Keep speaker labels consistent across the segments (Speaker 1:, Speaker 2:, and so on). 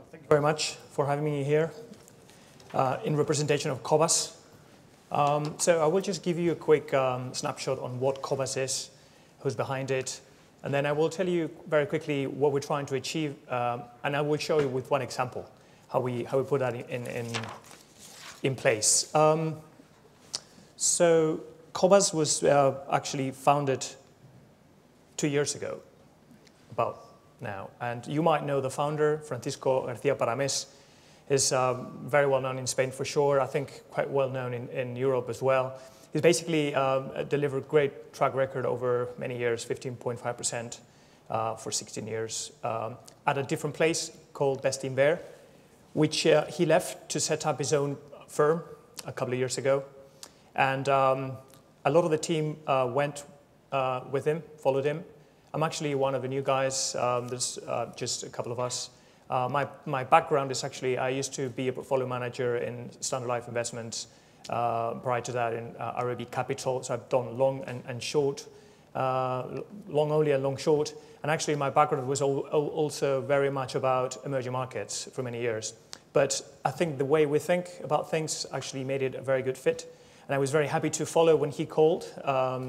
Speaker 1: Thank you very much for having me here in representation of Cobas. So I will just give you a quick snapshot on what Cobas is, who's behind it, and then I will tell you very quickly what we're trying to achieve, and I will show you with one example how we put that in place. So Cobas was actually founded 2 years ago, about now. And you might know the founder, Francisco García Paramés, is very well known in Spain for sure, I think quite well known in Europe as well. He's basically delivered great track record over many years, 15.5% for 16 years, at a different place called Bestinver, which he left to set up his own firm a couple of years ago. And a lot of the team went with him, followed him. I'm actually one of the new guys. There's just a couple of us. My background is actually, I used to be a portfolio manager in Standard Life Investments. Prior to that in RAB Capital, so I've done long and short, long only and long short. And actually my background was also very much about emerging markets for many years. But I think the way we think about things actually made it a very good fit. And I was very happy to follow when he called.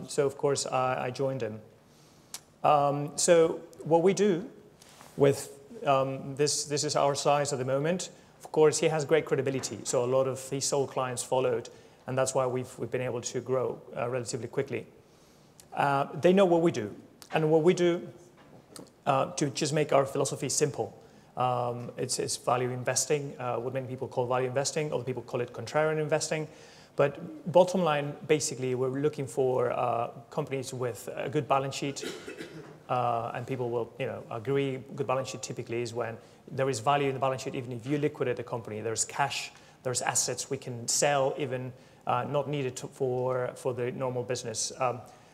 Speaker 1: So of course I joined him. So what we do with this is our size at the moment. Of course, he has great credibility, so a lot of his sole clients followed, and that's why we've been able to grow relatively quickly. They know what we do, and what we do to just make our philosophy simple. It's value investing, what many people call value investing, other people call it contrarian investing. But bottom line, basically, we're looking for companies with a good balance sheet, and people will, agree. Good balance sheet typically is when there is value in the balance sheet. Even if you liquidate a company, there's cash, there's assets we can sell, even not needed for the normal business.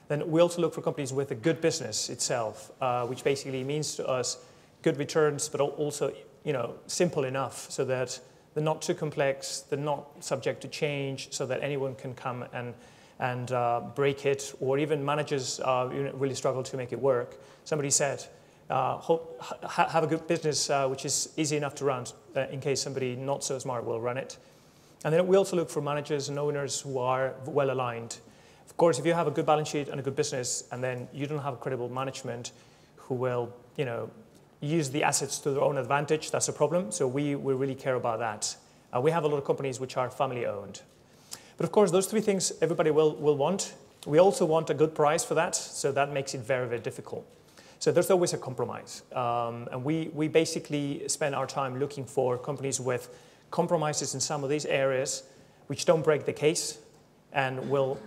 Speaker 1: Then we also look for companies with a good business itself, which basically means to us good returns, but also simple enough so that they're not too complex, they're not subject to change, so that anyone can come and break it, or even managers really struggle to make it work. Somebody said, have a good business which is easy enough to run in case somebody not so smart will run it. And then we also look for managers and owners who are well aligned. Of course, if you have a good balance sheet and a good business, and then you don't have credible management who will, use the assets to their own advantage, that's a problem. So we really care about that. We have a lot of companies which are family owned. But of course, those three things everybody will want. We also want a good price for that, so that makes it very, very difficult. So there's always a compromise. And we basically spend our time looking for companies with compromises in some of these areas which don't break the case and will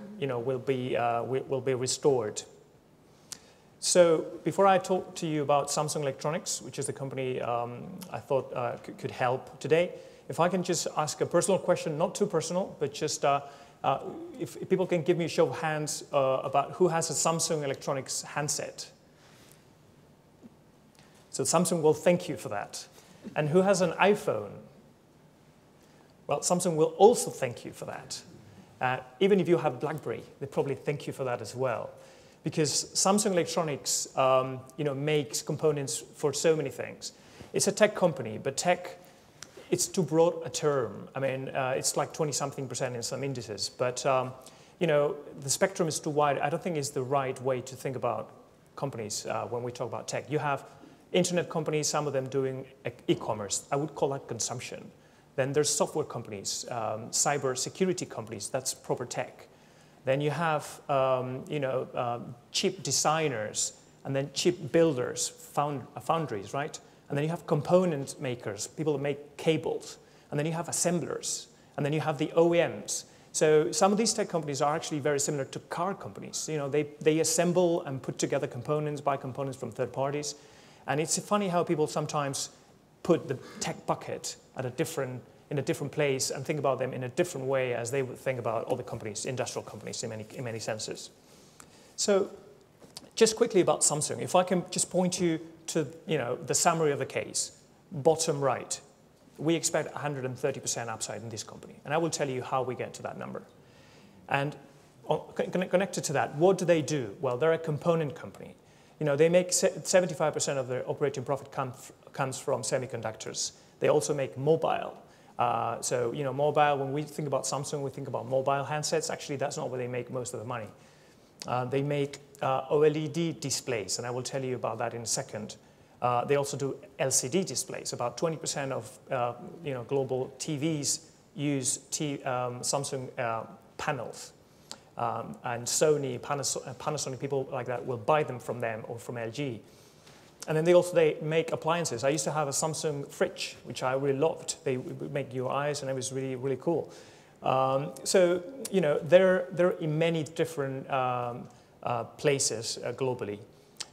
Speaker 1: be restored. So before I talk to you about Samsung Electronics, which is the company I thought could help today, if I can just ask a personal question, not too personal, but just if people can give me a show of hands about who has a Samsung Electronics handset. So Samsung will thank you for that. And who has an iPhone? Well, Samsung will also thank you for that. Even if you have BlackBerry, they probably thank you for that as well. Because Samsung Electronics makes components for so many things. It's a tech company, but tech, it's too broad a term. I mean, it's like 20-something% in some indices. But, the spectrum is too wide. I don't think it's the right way to think about companies when we talk about tech. You have internet companies, some of them doing e-commerce. I would call that consumption. Then there's software companies, cyber security companies. That's proper tech. Then you have, chip designers, and then chip builders, foundries, right? And then you have component makers, people that make cables. And then you have assemblers. And then you have the OEMs. So some of these tech companies are actually very similar to car companies. They assemble and put together components, buy components from third parties. And it's funny how people sometimes put the tech bucket in a different place and think about them in a different way as they would think about other companies, industrial companies in many senses. So just quickly about Samsung, if I can just point you to the summary of the case, bottom right, we expect 130% upside in this company. And I will tell you how we get to that number. And connected to that, what do they do? Well, they're a component company. They make 75% of their operating profit comes from semiconductors. They also make mobile. So, mobile, when we think about Samsung, we think about mobile handsets. Actually, that's not where they make most of the money. They make OLED displays, and I will tell you about that in a second. They also do LCD displays. About 20% of global TVs use Samsung panels. And Sony, Panasonic, people like that will buy them from them or from LG. And then they make appliances. I used to have a Samsung fridge, which I really loved. They would make your eyes, and it was really, really cool. So, they're in many different places globally.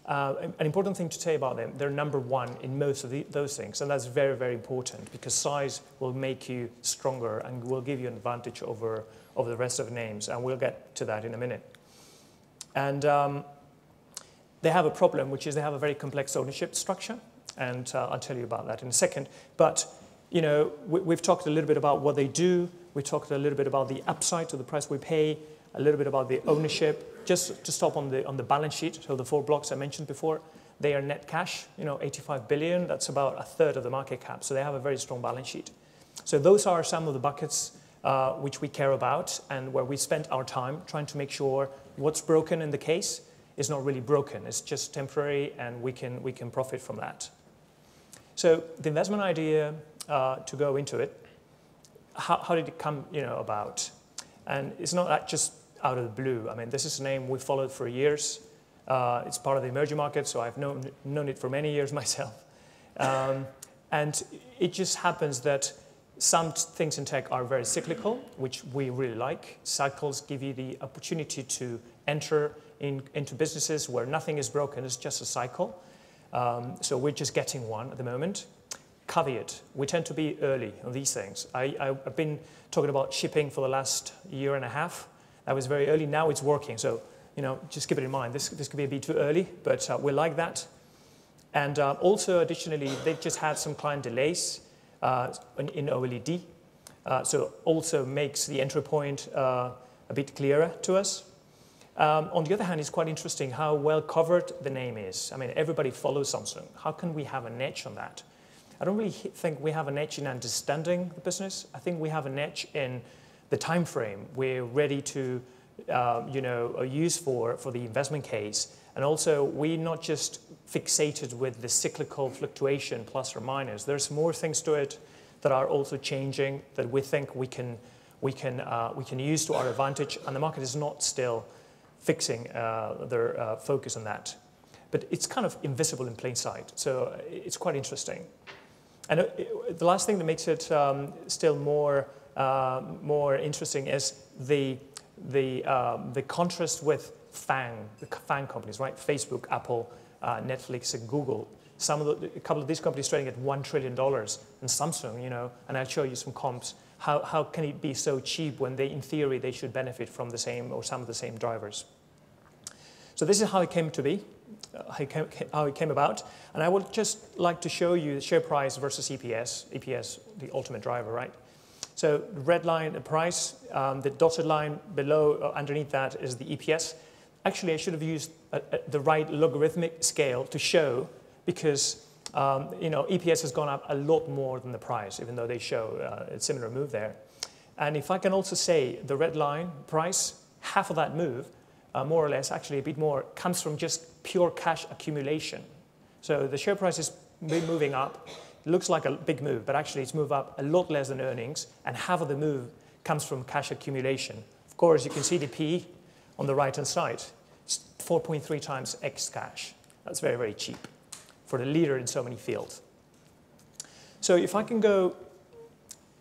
Speaker 1: An important thing to say about them, they're number one in most of those things, and that's very, very important because size will make you stronger and will give you an advantage over the rest of the names, and we'll get to that in a minute. And they have a problem, which is they have a very complex ownership structure, and I'll tell you about that in a second. But we've talked a little bit about what they do. We talked a little bit about the upside to the price we pay, a little bit about the ownership. Just to stop on the balance sheet, so the 4 blocks I mentioned before, they are net cash, 85 billion. That's about a third of the market cap. So they have a very strong balance sheet. So those are some of the buckets which we care about and where we spent our time trying to make sure what's broken in the case is not really broken. It's just temporary, and we can profit from that. So the investment idea, to go into it, how did it come about? And it's not that just out of the blue. I mean, this is a name we followed for years. It's part of the emerging market, so I've known it for many years myself. And it just happens that some things in tech are very cyclical, which we really like. Cycles give you the opportunity to enter into businesses where nothing is broken, it's just a cycle. So we're just getting one at the moment. Caveat, we tend to be early on these things. I've been talking about shipping for the last year and a half. That was very early. Now it's working. So, just keep it in mind. This could be a bit too early, but we like that. And also, additionally, they've just had some client delays in OLED. So also makes the entry point a bit clearer to us. On the other hand, it's quite interesting how well covered the name is. I mean, everybody follows Samsung. How can we have an edge on that? I don't really think we have an edge in understanding the business. I think we have an edge in the time frame we're ready to use for the investment case. And also, we're not just fixated with the cyclical fluctuation plus or minus. There's more things to it that are also changing that we think we can use to our advantage, and the market is not still fixing their focus on that. But it's kind of invisible in plain sight, so it's quite interesting. And the last thing that makes it still more interesting is the contrast with the FANG companies, right? Facebook, Apple, Netflix, and Google. A couple of these companies trading at $1 trillion, and Samsung, and I'll show you some comps. How can it be so cheap when in theory, they should benefit from the same or some of the same drivers? So this is how it came to be, how it came about. And I would just like to show you the share price versus EPS. EPS, the ultimate driver, right? So the red line, the price, the dotted line below, underneath that is the EPS. Actually, I should have used the right logarithmic scale to show, because EPS has gone up a lot more than the price, even though they show a similar move there. And if I can also say the red line price, half of that move, more or less, actually a bit more, comes from just pure cash accumulation. So the share price has been moving up. It looks like a big move, but actually it's moved up a lot less than earnings, and half of the move comes from cash accumulation. Of course, you can see the PE on the right-hand side. It's 4.3 times X cash. That's very, very cheap for the leader in so many fields. So if I can go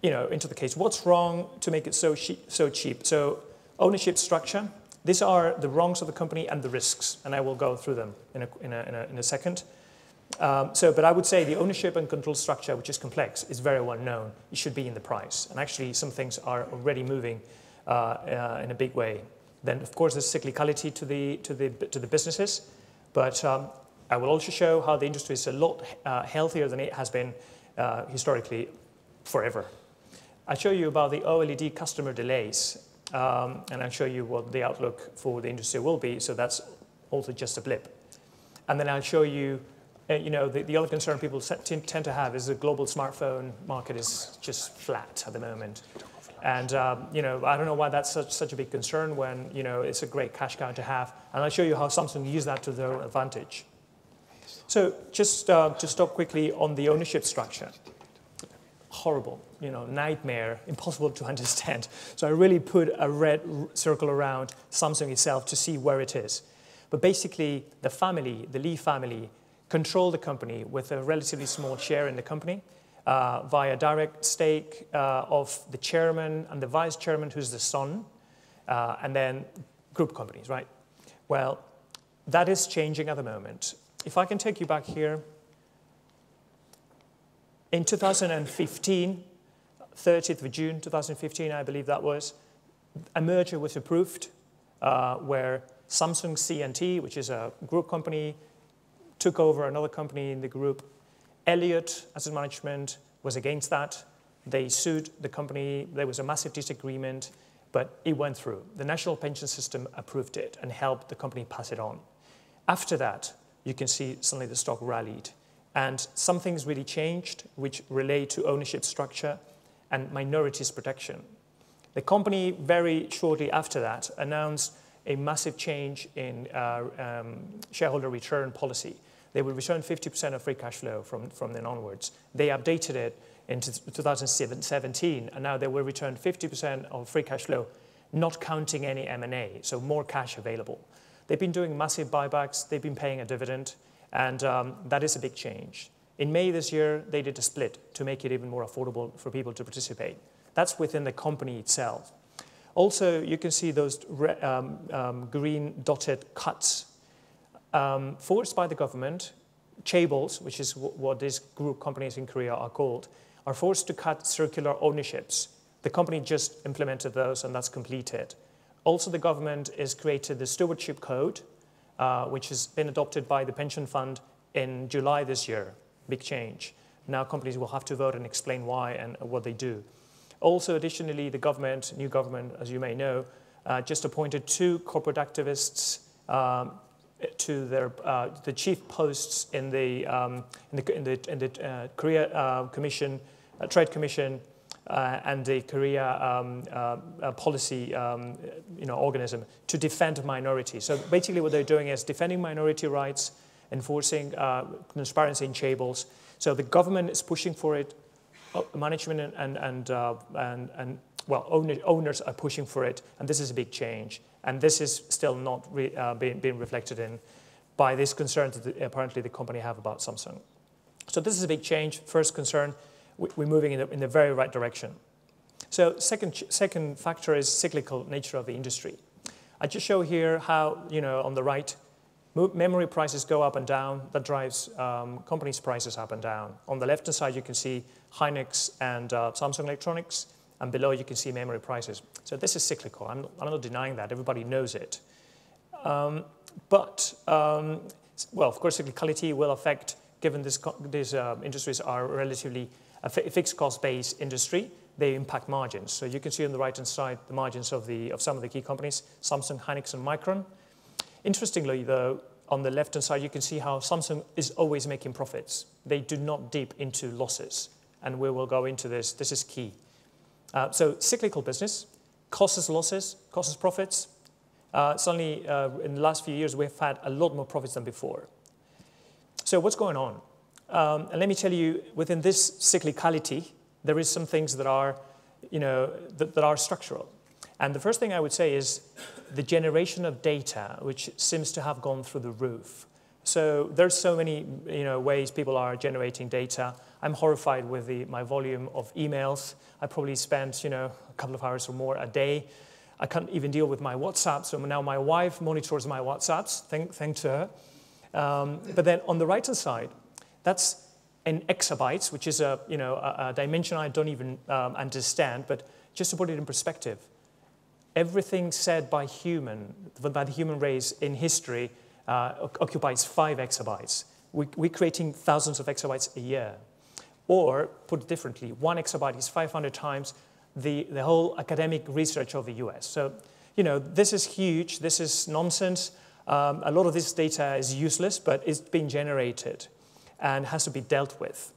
Speaker 1: into the case, what's wrong to make it so cheap? So ownership structure. These are the wrongs of the company and the risks, and I will go through them in a second. But I would say the ownership and control structure, which is complex, is very well known. It should be in the price, and actually some things are already moving in a big way. Then, of course, there's cyclicality to the businesses, but I will also show how the industry is a lot healthier than it has been historically forever. I'll show you about the OLED customer delays, and I'll show you what the outlook for the industry will be. So that's also just a blip. And then I'll show you the other concern people tend to have is the global smartphone market is just flat at the moment. And I don't know why that's such a big concern when it's a great cash cow to have. And I'll show you how Samsung use that to their advantage. So just to stop quickly on the ownership structure. Horrible, nightmare, impossible to understand. So I really put a red circle around Samsung itself to see where it is. But basically, the Lee family, control the company with a relatively small share in the company via direct stake of the chairman and the vice chairman, who's the son, and then group companies, right? Well, that is changing at the moment. If I can take you back here, in 2015, 30th of June 2015, I believe that was, a merger was approved where Samsung C&T, which is a group company, took over another company in the group. Elliott Asset Management was against that. They sued the company. There was a massive disagreement, but it went through. The National Pension System approved it and helped the company pass it on. After that, you can see suddenly the stock rallied. And some things really changed, which relate to ownership structure and minorities protection. The company, very shortly after that, announced a massive change in shareholder return policy. They will return 50% of free cash flow from then onwards. They updated it in 2017, and now they will return 50% of free cash flow, not counting any M&A, so more cash available. They've been doing massive buybacks. They've been paying a dividend. And that is a big change. In May this year, they did a split to make it even more affordable for people to participate. That's within the company itself. Also, you can see those green dotted cuts forced by the government. Chaebols, which is what these group companies in Korea are called, are forced to cut circular ownerships. The company just implemented those, and that's completed. Also, the government has created the Stewardship Code, which has been adopted by the pension fund in July this year. Big change. Now companies will have to vote and explain why and what they do. Also, additionally, the government, new government, as you may know, just appointed 2 corporate activists to the chief posts in the Korea Commission, Trade Commission, and the Korea policy organism to defend minorities. So basically what they're doing is defending minority rights, enforcing transparency in chaebols. So the government is pushing for it, management and owners are pushing for it, and this is a big change. And this is still not being reflected in by this concern that apparently the company have about Samsung. So this is a big change. First concern, we're moving in the very right direction. So second factor is cyclical nature of the industry. I just show here how, on the right, memory prices go up and down. That drives companies' prices up and down. On the left-hand side, you can see Hynix and Samsung Electronics, and below you can see memory prices. So this is cyclical. I'm not denying that. Everybody knows it. Well, of course, cyclicality will affect, given these industries are relatively a fixed cost-based industry, they impact margins. So you can see on the right-hand side the margins of some of the key companies, Samsung, Hynix, and Micron. Interestingly, though, on the left-hand side, you can see how Samsung is always making profits. They do not dip into losses, and we will go into this. This is key. So cyclical business, causes losses, causes profits. Suddenly, in the last few years, we've had a lot more profits than before. So what's going on? And let me tell you, within this cyclicality, there is some things that are, that are structural. And the first thing I would say is the generation of data, which seems to have gone through the roof. So there's so many, ways people are generating data. I'm horrified with my volume of emails. I probably spend, a couple of hours or more a day. I can't even deal with my WhatsApp. So now my wife monitors my WhatsApps, thanks to her. But then on the right-hand side, that's in exabytes, which is a dimension I don't even understand. But just to put it in perspective, everything said by the human race in history occupies 5 exabytes. We're creating thousands of exabytes a year. Or, put it differently, 1 exabyte is 500 times the whole academic research of the US. So, this is huge. This is nonsense. A lot of this data is useless, but it's being generated. and has to be dealt with.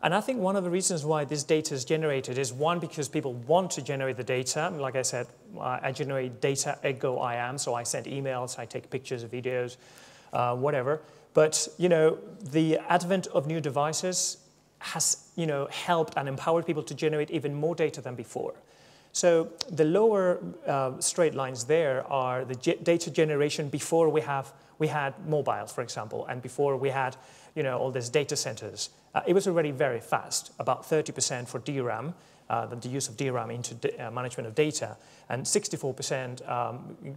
Speaker 1: And I think one of the reasons why this data is generated is, one, because people want to generate the data. Like I said, I generate data, ergo I am, so I send emails, I take pictures, videos, whatever. But the advent of new devices has helped and empowered people to generate even more data than before. So the lower straight lines there are the data generation before we had mobiles, for example, and before we had all these data centers. It was already very fast, about 30% for DRAM, the use of DRAM into management of data, and 64%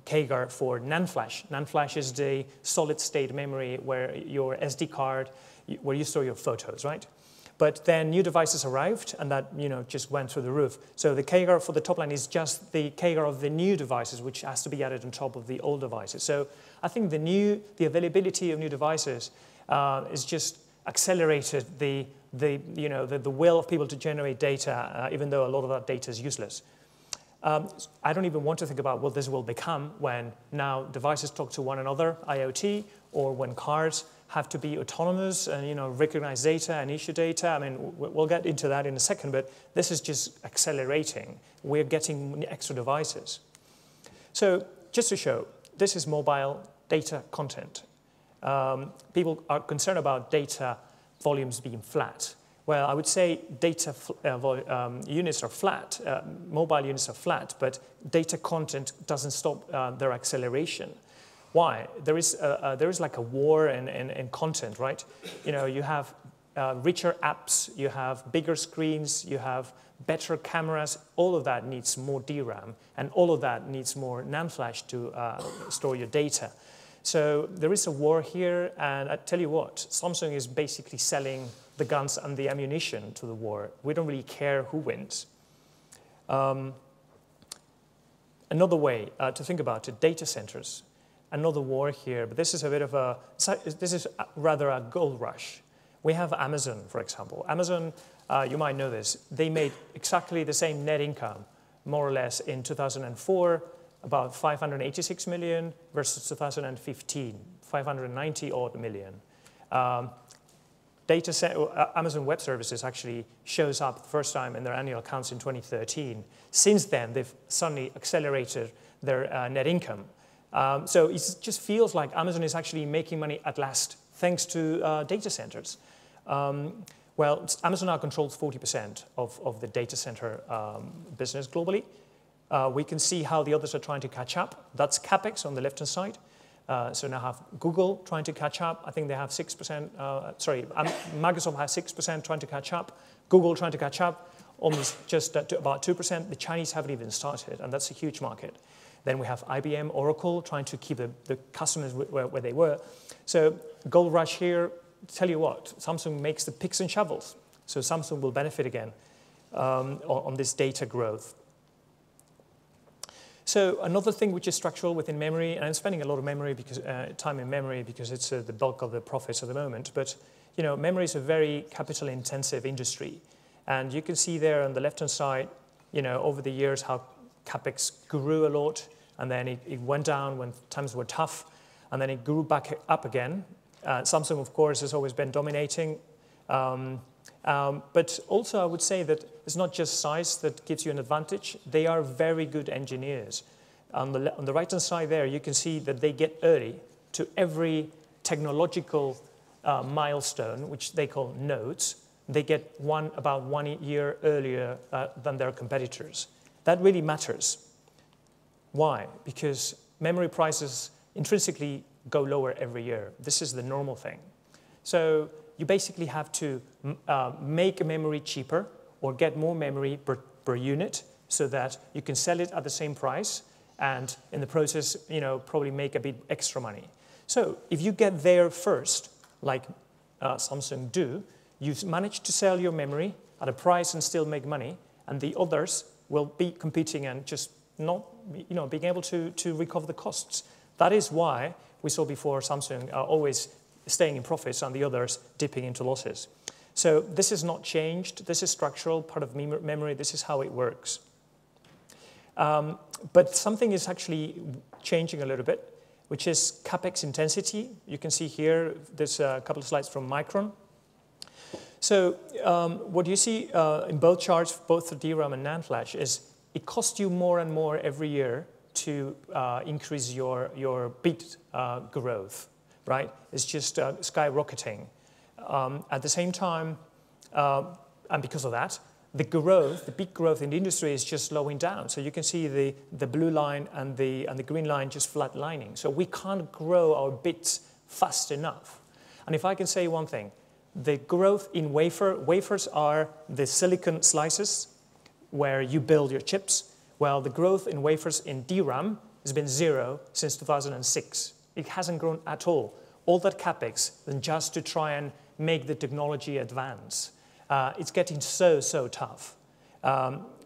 Speaker 1: CAGR for NAND flash. NAND flash is the solid-state memory where your SD card, where you store your photos, right? But then new devices arrived, and that just went through the roof. So the CAGR for the top line is just the CAGR of the new devices, which has to be added on top of the old devices. So I think the availability of new devices is just accelerated the will of people to generate data, even though a lot of that data is useless. I don't even want to think about what this will become when now devices talk to one another, IoT, or when cars have to be autonomous and recognize data and issue data. I mean, we'll get into that in a second, but this is just accelerating. We're getting extra devices. So just to show, this is mobile data content. People are concerned about data volumes being flat. Well, I would say data units are flat, mobile units are flat, but data content doesn't stop their acceleration. Why? There is like a war in content, right? You have richer apps, you have bigger screens, you have better cameras. All of that needs more DRAM, and all of that needs more NAND flash to store your data. So there is a war here, and I tell you what, Samsung is basically selling the guns and the ammunition to the war. We don't really care who wins. Another way to think about it, data centers. Another war here, but this is a bit of this is rather a gold rush. We have Amazon, for example. Amazon, you might know this, they made exactly the same net income, more or less, in 2004, about 586 million versus 2015, 590 odd million. Amazon Web Services actually shows up the first time in their annual accounts in 2013. Since then, they've suddenly accelerated their net income. So it just feels like Amazon is actually making money at last, thanks to data centers. Well, Amazon now controls 40% of the data center business globally. We can see how the others are trying to catch up. That's CapEx on the left-hand side. So now have Google trying to catch up. I think they have 6%, Microsoft has 6% trying to catch up. Google trying to catch up, almost just to about 2%. The Chinese haven't even started, and that's a huge market. Then we have IBM, Oracle, trying to keep the customers where they were. So gold rush here, tell you what, Samsung makes the picks and shovels. So Samsung will benefit again on this data growth. So another thing which is structural within memory, and I'm spending a lot of time in memory because it's the bulk of the profits at the moment, but memory is a very capital-intensive industry. And you can see there on the left-hand side, over the years how CapEx grew a lot, and then it went down when times were tough, and then it grew back up again. Samsung, of course, has always been dominating. But also I would say that it's not just size that gives you an advantage. They are very good engineers. On the right-hand side there, you can see that they get early to every technological milestone, which they call nodes. They get about 1 year earlier than their competitors. That really matters. Why? Because memory prices intrinsically go lower every year. This is the normal thing. So you basically have to make a memory cheaper or get more memory per unit so that you can sell it at the same price and in the process, probably make a bit extra money. So if you get there first, like Samsung do, you manage to sell your memory at a price and still make money, and the others will be competing and just not being able to recover the costs. That is why we saw before Samsung always staying in profits and the others dipping into losses. So this has not changed. This is structural, part of memory. This is how it works. But something is actually changing a little bit. which is CapEx intensity. You can see here, there's a couple of slides from Micron. So what you see in both charts, both for DRAM and NAND flash, is it costs you more and more every year to increase your bit growth, right? It's just skyrocketing. At the same time, and because of that, the bit growth in the industry is just slowing down. So you can see the blue line and the green line just flatlining. So we can't grow our bits fast enough. And if I can say one thing, the growth in wafers are the silicon slices where you build your chips. Well, the growth in wafers in DRAM has been 0 since 2006. It hasn't grown at all. All that CapEx, and just to try and make the technology advance. It's getting so tough.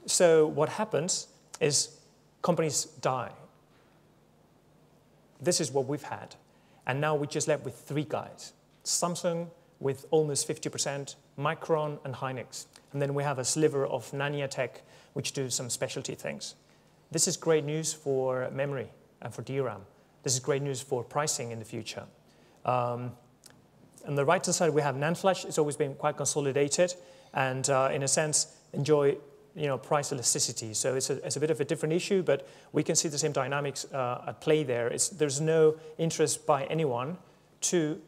Speaker 1: So what happens is companies die. This is what we've had. And now we're just left with 3 guys. Samsung with almost 50%, Micron and Hynix. And then we have a sliver of Nanya which do some specialty things. This is great news for memory and for DRAM. This is great news for pricing in the future. On the right-hand side, we have NAND flash. It's always been quite consolidated and, in a sense, enjoy price elasticity. So it's a bit of a different issue, but we can see the same dynamics at play there. There's no interest by anyone to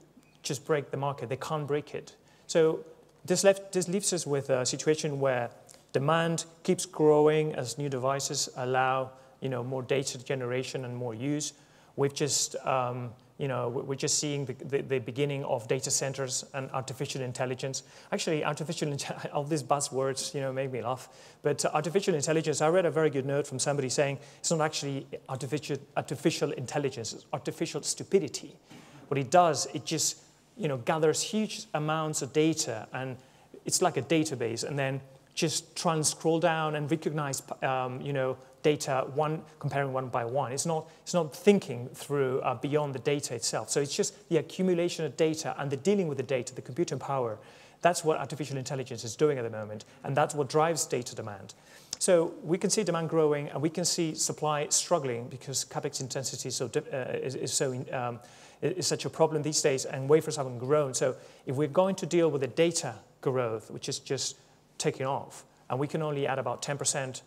Speaker 1: just break the market. They can't break it. So this leaves us with a situation where demand keeps growing as new devices allow more data generation and more use. We've just we're just seeing the beginning of data centers and artificial intelligence. Actually, all these buzzwords, make me laugh. But artificial intelligence, I read a very good note from somebody saying it's not actually artificial intelligence, it's artificial stupidity. What it does, it just gathers huge amounts of data, and it's like a database, and then just try and scroll down and recognize data comparing one by one. It's not thinking through beyond the data itself. So it's just the accumulation of data and the dealing with the data, the computing power. That's what artificial intelligence is doing at the moment, and that's what drives data demand. So we can see demand growing, and we can see supply struggling because CapEx intensity is such a problem these days, and wafers haven't grown. So if we're going to deal with the data growth, which is just taking off, and we can only add about 10%,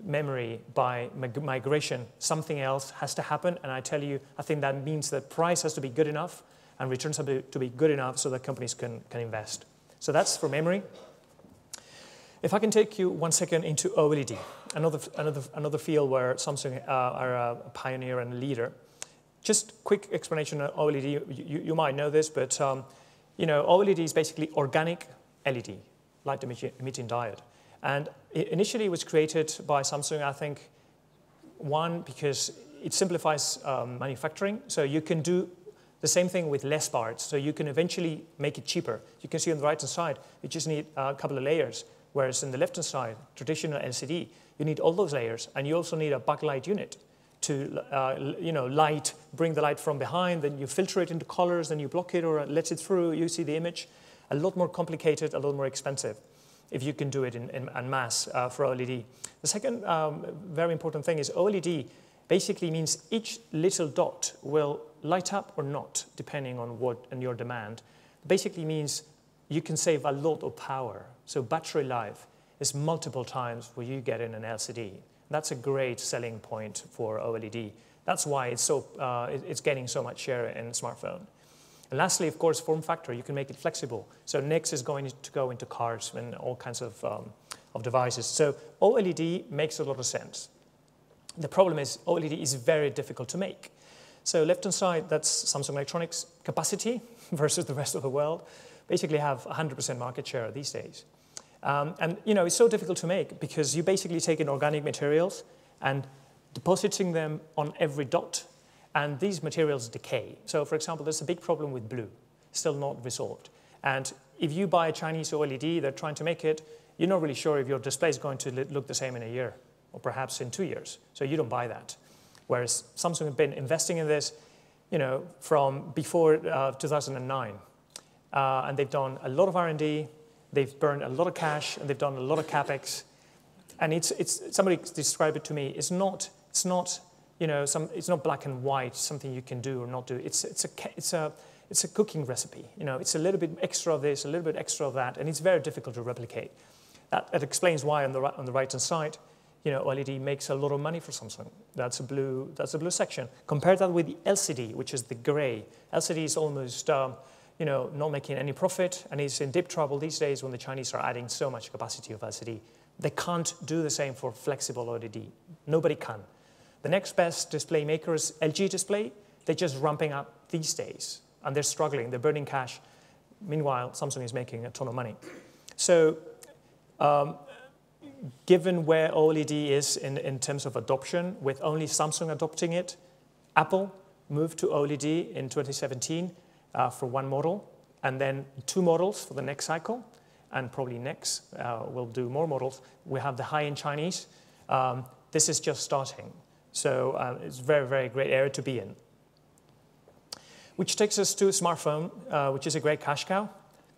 Speaker 1: memory by migration, something else has to happen. And I tell you, I think that means that price has to be good enough and returns have to be good enough so that companies can invest. So that's for memory. If I can take you 1 second into OLED, another field where Samsung are a pioneer and a leader. Just quick explanation of OLED. You might know this, but OLED is basically organic LED, light emitting diode. And initially it was created by Samsung, I think, one, because it simplifies manufacturing. So you can do the same thing with less parts. So you can eventually make it cheaper. You can see on the right-hand side, you just need a couple of layers. Whereas in the left-hand side, traditional LCD, you need all those layers. And you also need a backlight unit to bring the light from behind. Then you filter it into colors, then you block it or let it through. You see the image. A lot more complicated, a lot more expensive, if you can do it en masse for OLED. The second very important thing is OLED basically means each little dot will light up or not, depending on your demand. Basically means you can save a lot of power. So battery life is multiple times what you get in an LCD. That's a great selling point for OLED. That's why it's getting so much share in smartphone. And lastly, of course, form factor. You can make it flexible. So next is going to go into cars and all kinds of devices. So OLED makes a lot of sense. The problem is OLED is very difficult to make. So left-hand side, that's Samsung Electronics capacity versus the rest of the world. Basically have 100% market share these days. And it's so difficult to make because you basically take in organic materials and depositing them on every dot. And these materials decay. So, for example, there's a big problem with blue, still not resolved. And if you buy a Chinese OLED, they're trying to make it, you're not really sure if your display is going to look the same in a year or perhaps in 2 years. So you don't buy that. Whereas Samsung have been investing in this, from before 2009. And they've done a lot of R&D, they've burned a lot of cash, and they've done a lot of CapEx. And somebody described it to me, it's not it's not black and white, something you can do or not do. It's a cooking recipe. It's a little bit extra of this, a little bit extra of that, and it's very difficult to replicate. That explains why on the right-hand side, OLED makes a lot of money for Samsung. That's a blue section. Compare that with the LCD, which is the gray. LCD is almost not making any profit, and is in deep trouble these days when the Chinese are adding so much capacity of LCD. They can't do the same for flexible OLED. Nobody can. The next best display maker is LG Display. They're just ramping up these days, and they're struggling. They're burning cash. Meanwhile, Samsung is making a ton of money. So given where OLED is in terms of adoption, with only Samsung adopting it, Apple moved to OLED in 2017 for one model, and then 2 models for the next cycle, and probably next we'll do more models. We have the high-end Chinese. This is just starting. So it's a very, very great area to be in. Which takes us to a smartphone, which is a great cash cow.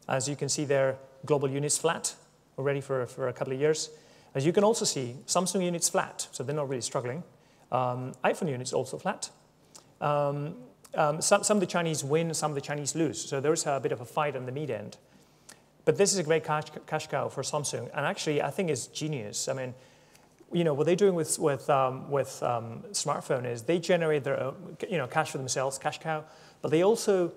Speaker 1: As you can see there, global units flat already for a couple of years. As you can also see, Samsung units flat, so they're not really struggling. iPhone units also flat. Some of the Chinese win, some of the Chinese lose. So there's a bit of a fight on the mid end. But this is a great cash cow for Samsung. And actually, I think it's genius. I mean, what they're doing with smartphone is they generate their own, cash for themselves, cash cow. But they also,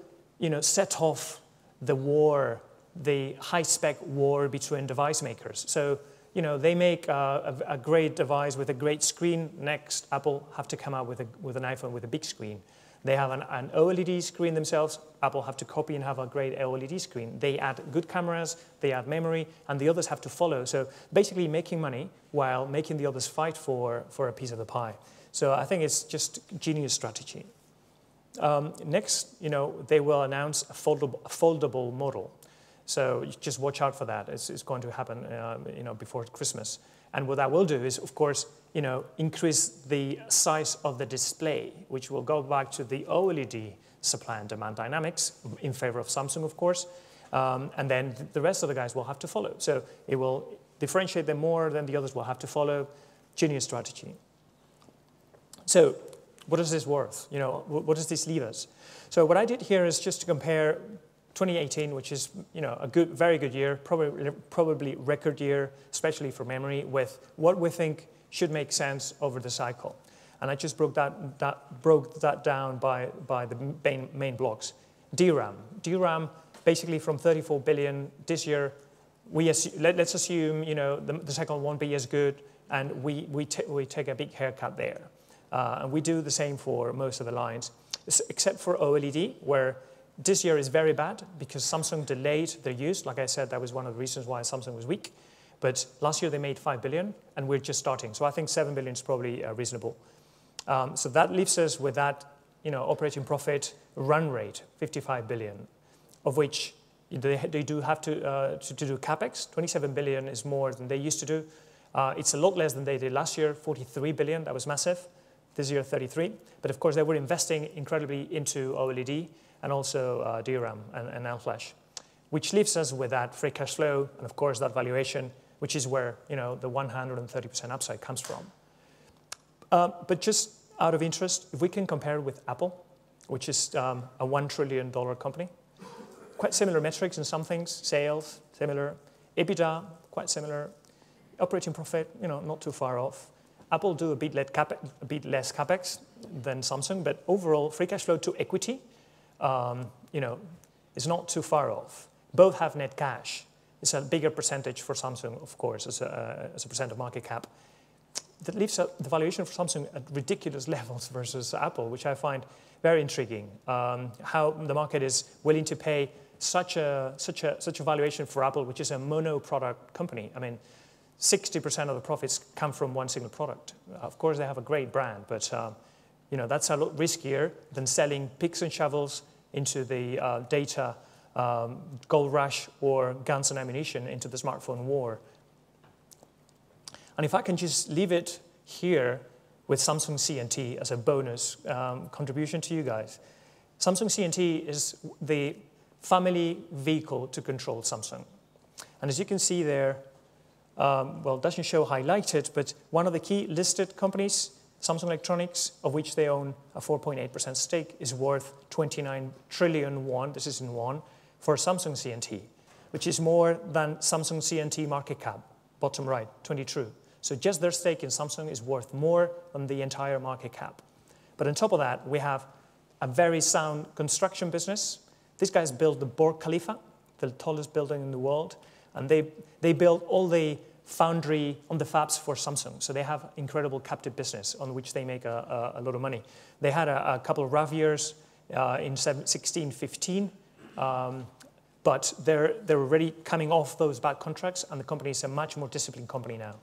Speaker 1: set off the war, the high-spec war between device makers. So, they make a great device with a great screen. Next, Apple have to come out with an iPhone with a big screen. They have an OLED screen themselves. Apple have to copy and have a great OLED screen. They add good cameras, they add memory, and the others have to follow. So basically making money while making the others fight for a piece of the pie. So I think it's just genius strategy. Next, they will announce a foldable model. So just watch out for that. It's going to happen, before Christmas. And what that will do is, of course, increase the size of the display, which will go back to the OLED supply and demand dynamics in favor of Samsung, of course. And then the rest of the guys will have to follow. So it will differentiate them more than the others will have to follow. Genius strategy. So what is this worth? What does this leave us? So what I did here is just to compare 2018, which is a very good year, probably record year, especially for memory, with what we think should make sense over the cycle. And I just broke that down by the main blocks. DRAM, basically from 34 billion this year. Let's assume the cycle won't be as good, and we take a big haircut there. And we do the same for most of the lines, except for OLED, where this year is very bad because Samsung delayed their use. Like I said, that was one of the reasons why Samsung was weak. But last year they made 5 billion, and we're just starting. So I think 7 billion is probably reasonable. So that leaves us with that operating profit run rate, 55 billion, of which they do have to do CapEx. 27 billion is more than they used to do. It's a lot less than they did last year, 43 billion. That was massive. This year, 33. But of course, they were investing incredibly into OLED and also DRAM and NAND flash, which leaves us with that free cash flow and, of course, that valuation, which is where the 130% upside comes from. But just out of interest, if we can compare it with Apple, which is a $1 trillion company, quite similar metrics in some things, sales, similar, EBITDA, quite similar, operating profit, not too far off. Apple do a bit less capex than Samsung, but overall, free cash flow to equity, is not too far off. Both have net cash. It's a bigger percentage for Samsung, of course, as a percent of market cap. That leaves the valuation for Samsung at ridiculous levels versus Apple, which I find very intriguing. How the market is willing to pay such a valuation for Apple, which is a mono-product company. I mean, 60% of the profits come from one single product. Of course, they have a great brand, but that's a lot riskier than selling picks and shovels into the data gold rush or guns and ammunition into the smartphone war. And if I can just leave it here with Samsung C&T as a bonus contribution to you guys. Samsung C&T is the family vehicle to control Samsung. And as you can see there, well, it doesn't show highlighted, but one of the key listed companies, Samsung Electronics, of which they own a 4.8% stake, is worth 29 trillion won, this is in won, for Samsung C&T, which is more than Samsung C&T market cap, bottom right, 22. So just their stake in Samsung is worth more than the entire market cap. But on top of that, we have a very sound construction business. These guys built the Burj Khalifa, the tallest building in the world, and they built all the foundry on the fabs for Samsung. So they have incredible captive business on which they make a lot of money. They had a couple of rough years in 16, 15, but they're already coming off those bad contracts, and the company is a much more disciplined company now.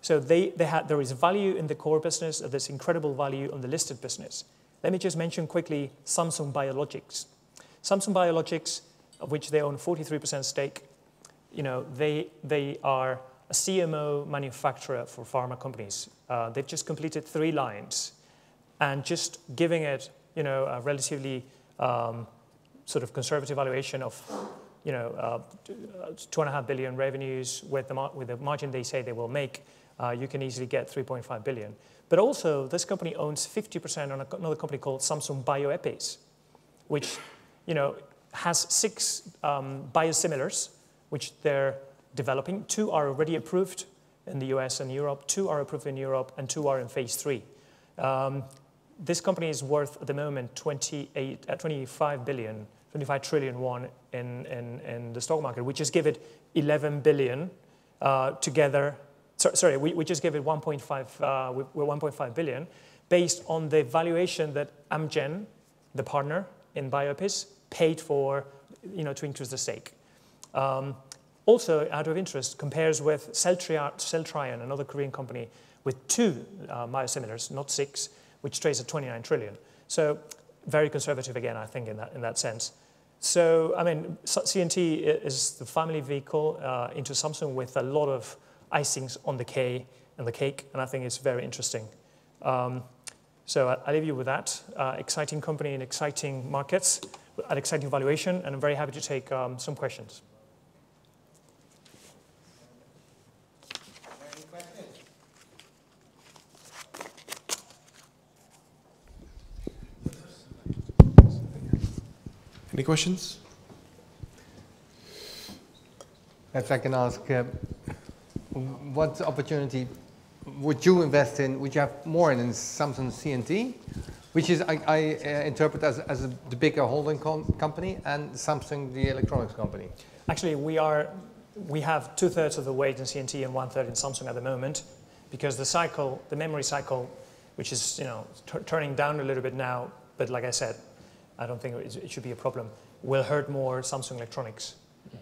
Speaker 1: So there is value in the core business, there's incredible value on the listed business. Let me just mention quickly Samsung Biologics. Samsung Biologics, of which they own 43% stake, they are a CMO manufacturer for pharma companies. They've just completed 3 lines, and just giving it, a relatively sort of conservative valuation of, 2.5 billion revenues with the margin they say they will make, you can easily get 3.5 billion. But also, this company owns 50% on another company called Samsung Bioepis, which, has 6 biosimilars, which they're developing. 2 are already approved in the US and Europe, 2 are approved in Europe, and 2 are in phase 3. This company is worth, at the moment, 25 trillion won in the stock market. We just give it 11 billion together. Sorry, we just give it 1.5 billion based on the valuation that Amgen, the partner in Bioepis, paid for, to increase the stake. Also, out of interest, compares with Celltrion, another Korean company, with 2 biosimilars, not 6, which trades at 29 trillion. So very conservative again, I think, in that sense. So, I mean, C&T is the family vehicle into Samsung with a lot of icings on the cake, and I think it's very interesting. So I leave you with that. Exciting company in exciting markets, an exciting valuation, and I'm very happy to take some questions.
Speaker 2: Any questions?
Speaker 3: Any questions?
Speaker 2: If I can ask, what opportunity would you invest in? Would you have more in Samsung C&T, which is I interpret as the bigger holding company, and Samsung the electronics company?
Speaker 1: Actually, we have 2/3 of the weight in C&T and 1/3 in Samsung at the moment, because the memory cycle, which is turning down a little bit now, but like I said, I don't think it should be a problem, will hurt more Samsung Electronics.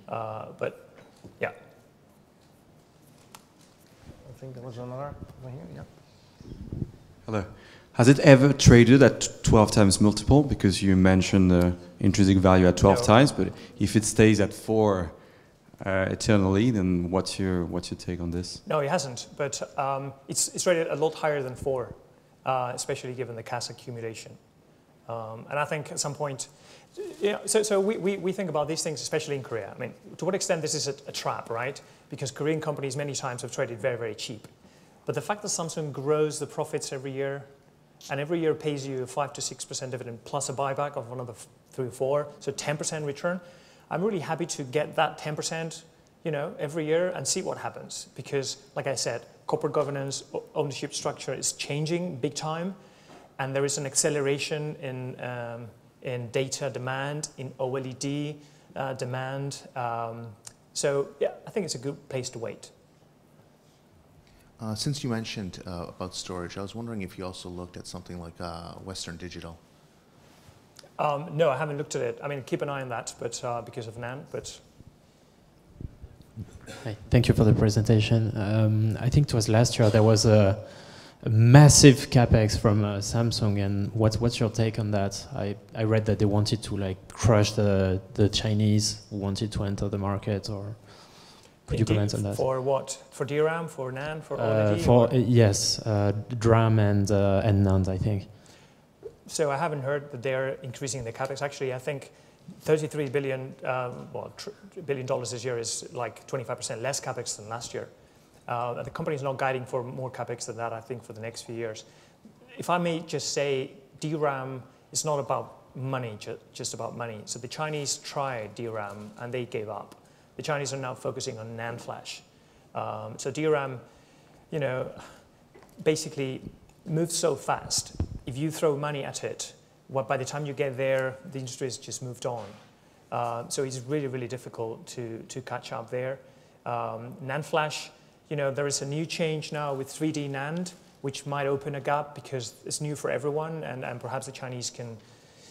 Speaker 1: But yeah.
Speaker 2: I think there was another over here. Yeah.
Speaker 4: Hello. Has it ever traded at 12 times multiple? Because you mentioned the intrinsic value at 12 times, but if it stays at 4 eternally, then what's your take on this?
Speaker 1: No, it hasn't, but it's rated a lot higher than 4, especially given the cash accumulation. And I think at some point, so we think about these things, especially in Korea. I mean, to what extent this is a trap, right? Because Korean companies many times have traded very, very cheap. But the fact that Samsung grows the profits every year, and every year pays you a 5 to 6% dividend plus a buyback of another 3 or 4, so 10% return, I'm really happy to get that 10%, every year and see what happens. Because, like I said, corporate governance, ownership structure is changing big time, and there is an acceleration in data demand, in OLED demand. So yeah, I think it's a good place to wait.
Speaker 3: Since you mentioned about storage, I was wondering if you also looked at something like Western Digital.
Speaker 1: No, I haven't looked at it. I mean, keep an eye on that, but because of NAN. But
Speaker 5: Hi, thank you for the presentation. I think it was last year there was a massive capex from Samsung, and what's your take on that? I read that they wanted to crush the Chinese who wanted to enter the market, or could you comment on that?
Speaker 1: For what? For DRAM, for NAND, for OLED?
Speaker 5: Yes, DRAM and NAND, I think.
Speaker 1: So I haven't heard that they're increasing the capex. Actually, I think $33 billion this year is like 25% less capex than last year. The company is not guiding for more capex than that, I think, for the next few years. If I may just say, DRAM is not about money, just about money. So the Chinese tried DRAM and they gave up. The Chinese are now focusing on NAND flash. So DRAM, you know, basically moves so fast. If you throw money at it, by the time you get there, the industry has just moved on. So it's really, really difficult to catch up there. NAND flash, you know, there is a new change now with 3D NAND, which might open a gap because it's new for everyone, and perhaps the Chinese can,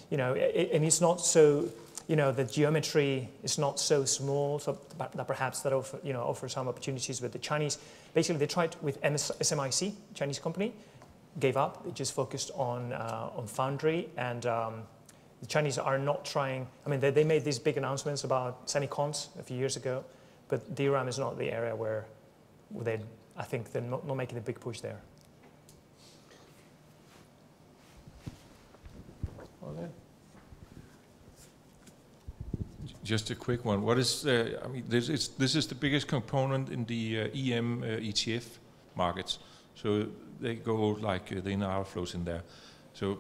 Speaker 1: you know, and it's not so, you know, the geometry is not so small, so that perhaps that offer some opportunities. But the Chinese, basically, they tried with SMIC, Chinese company, gave up. They just focused on foundry, and the Chinese are not trying. I mean, they made these big announcements about semicons a few years ago, but DRAM is not the area where I think they're not making a big push there.
Speaker 6: Just a quick one. What is? I mean, this is the biggest component in the EM ETF markets. So they go like the in-outflows in there. So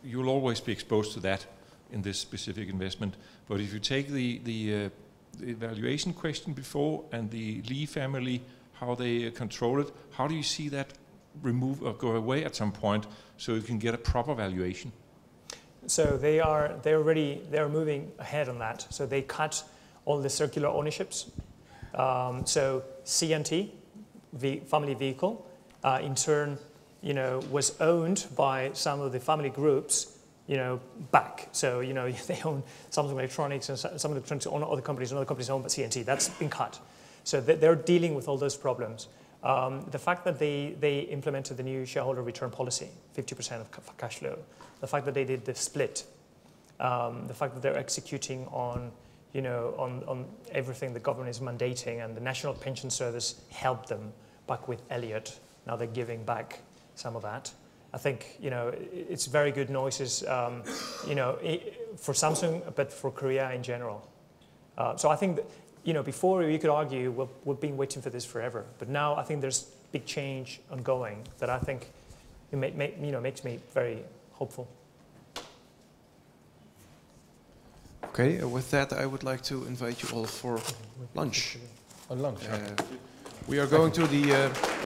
Speaker 6: you'll always be exposed to that in this specific investment. But if you take the valuation question before and the Lee family, how they control it, how do you see that remove or go away at some point so you can get a proper valuation?
Speaker 1: So they're moving ahead on that. So they cut all the circular ownerships. So CNT, the family vehicle, in turn, you know, was owned by some of the family groups, you know, back. So, you know, they own Samsung Electronics and some electronics own other companies, and other companies own CNT. That's been cut. So they're dealing with all those problems. The fact that they implemented the new shareholder return policy, 50% of cash flow, the fact that they did the split, the fact that they're executing on, you know, on everything the government is mandating, and the National Pension Service helped them back with Elliott. Now they're giving back some of that. I think, you know, it's very good noises, you know, for Samsung, but for Korea in general. So I think that, you know, before you could argue we've been waiting for this forever, but now I think there's big change ongoing that I think makes me very hopeful.
Speaker 7: Okay, with that, I would like to invite you all for lunch.
Speaker 2: On lunch.
Speaker 7: We are going to the